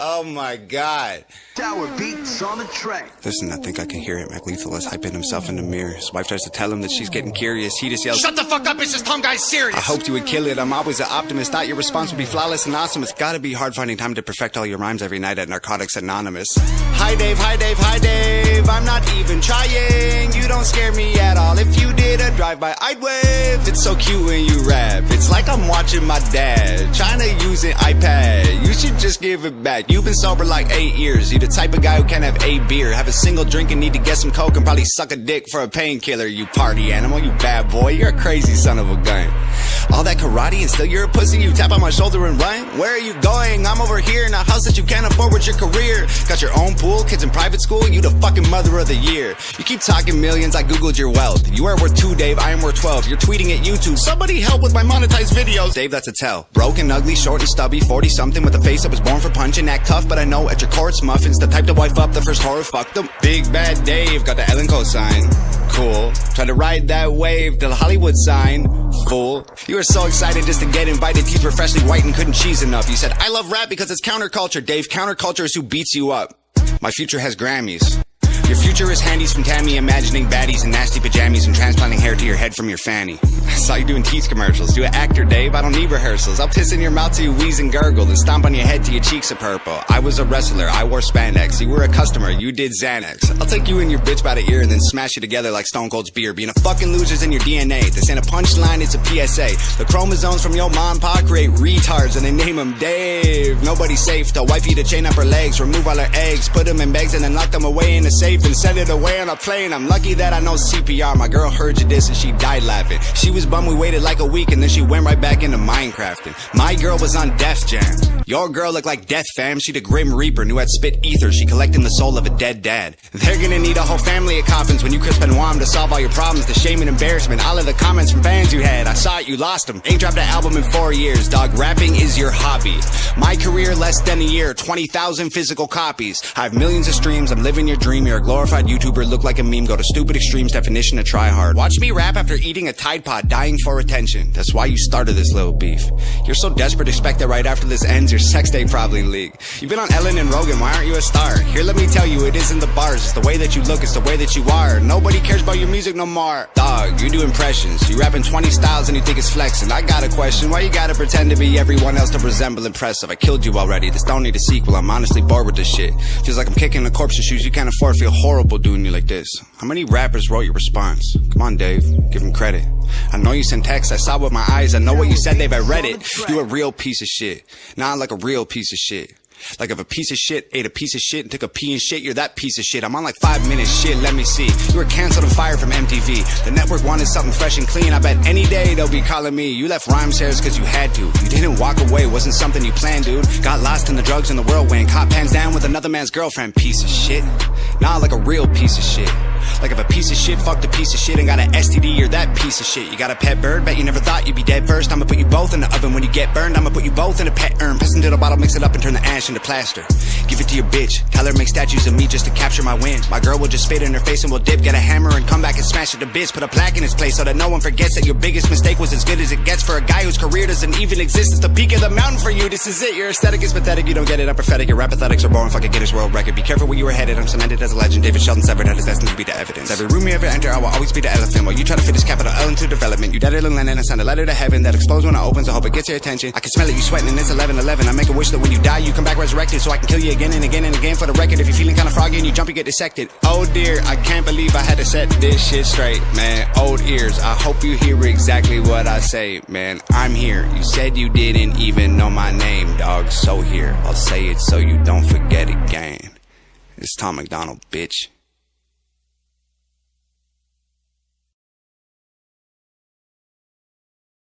Oh my God. Tower beats on the track. Listen, I think I can hear it. MacLethal is hyping himself in the mirror. His wife tries to tell him that she's getting curious. He just yells, "Shut the fuck up, it's this Tom guy's serious." I hoped you would kill it. I'm always an optimist. Thought your response would be flawless and awesome. It's gotta be hard finding time to perfect all your rhymes every night at Narcotics Anonymous. Hi Dave, hi Dave, hi Dave. I'm not even trying. You don't scare me at all. If you did a drive-by, I'd wave. It's so cute when you rap. It's like I'm watching my dad trying to use an iPad. You should just give it back. You've been sober like 8 years. You the type of guy who can't have a beer, have a single drink and need to get some coke and probably suck a dick for a painkiller. You party animal, you bad boy. You're a crazy son of a gun. All that karate and still you're a pussy. You tap on my shoulder and run. Where are you going? I'm over here in a house that you can't afford with your career. Got your own pool, kids in private school. You the fucking mother of the year. You keep talking millions, I googled your wealth. You are worth 2, Dave, I am worth 12. You're tweeting at YouTube, somebody help with my monetized videos. Dave, that's a tell. Broken, ugly, short and stubby, 40 something with a face that was born for punching. Act tough, but I know at your core it's muffins. The type to wife up the first horror fuck them. Big bad Dave, got the Ellen cosign. Cool. Try to ride that wave till Hollywood sign. Fool. You were so excited just to get invited. Teeth were freshly white and couldn't cheese enough. You said, I love rap because it's counterculture. Dave, counterculture is who beats you up. My future has Grammys. Your future is handies from Tammy, imagining baddies in nasty pajamas and transplanting hair to your head from your fanny. I saw you doing teeth commercials. Do an actor, Dave. I don't need rehearsals. I'll piss in your mouth till you wheeze and gurgle, and stomp on your head till your cheeks are purple. I was a wrestler. I wore spandex. You were a customer. You did Xanax. I'll take you and your bitch by the ear and then smash you together like Stone Cold's beer. Being a fucking loser's in your DNA. This ain't a punchline, it's a PSA. The chromosomes from your mom and pa create retards and they name them Dave. Nobody's safe. They'll wife you to chain up her legs, remove all her eggs, put them in bags and then lock them away in a safe and send it away on a plane. I'm lucky that I know CPR. My girl heard you this and she died laughing. She was bummed we waited like a week and then she went right back into Minecrafting. My girl was on Def Jam. Your girl looked like Death Fam. She the Grim Reaper, knew I'd spit ether. She collecting the soul of a dead dad. They're gonna need a whole family of coffins when you crisp and warm to solve all your problems. The shame and embarrassment, all of the comments from fans you had. I saw it, you lost them. Ain't dropped an album in 4 years, dog. Rapping is your hobby. My career less than a year, 20,000 physical copies. I have millions of streams, I'm living your dream. You're a glorified YouTuber, look like a meme. Go to stupid extremes, definition of try hard. Watch me rap after eating a Tide Pod, dying for attention. That's why you started this little beef. You're so desperate, expect that right after this ends, your sex tape probably leak. You've been on Ellen and Rogan, why aren't you a star? Here, let me tell you, it isn't the bars. It's the way that you look, it's the way that you are. Nobody cares about your music no more. Dog, you do impressions. You rap in 20 styles and you think it's flexing. I got a question, why you gotta pretend to be everyone else to resemble impressive? I killed you already, this don't need a sequel. I'm honestly bored with this shit. Feels like I'm kicking a corpse's shoes you can't afford. Feel horrible doing you like this. How many rappers wrote your response? Come on, Dave, give him credit. I know you sent texts, I saw with my eyes. I know what you said, Dave, I read it. You a real piece of shit. Nah, like a real piece of shit. Like if a piece of shit ate a piece of shit and took a pee and shit, you're that piece of shit. I'm on like 5 minutes, shit, let me see. You were canceled and fired from MTV. The network wanted something fresh and clean. I bet any day they'll be calling me. You left rhymes hairs cause you had to. You didn't walk away, wasn't something you planned, dude. Got lost in the drugs and the whirlwind. Caught pans down with another man's girlfriend. Piece of shit. Nah, like a real piece of shit. Like if a piece of shit fucked a piece of shit and got an STD, you're that piece of shit. You got a pet bird, bet you never thought you'd be dead first. I'ma put you both in the oven when you get burned. I'ma put you both in a pet urn. Piss into the bottle, mix it up and turn the ash into plaster. Give it to your bitch, tell her make statues of me just to capture my win. My girl will just spit in her face and we'll dip. Get a hammer and come back and smash it to bits. Put a plaque in its place so that no one forgets that your biggest mistake was as good as it gets. For a guy whose career doesn't even exist, it's the peak of the mountain for you. This is it, your aesthetic is pathetic, you don't get it, I'm prophetic. Your rap aesthetics are boring, fucking Guinness World Record. Be careful where you were headed, I'm cemented as a legend. David Sheldon severed head is destined to be the evidence. Every room you ever enter, I will always be the elephant. While you try to fit this capital L into development. You dead in London, I send a letter to heaven that explodes when it opens. I hope it gets your attention. I can smell it, you sweating and it's 11:11. I make a wish that when you die you come back resurrected, so I can kill you again and again and again. For the record, if you're feeling kinda froggy and you jump, you get dissected. Oh dear, I can't believe I had to set this shit straight, man. Old ears, I hope you hear exactly what I say, man. I'm here, you said you didn't even know my name, dog. So here, I'll say it so you don't forget again. It's Tom MacDonald, bitch.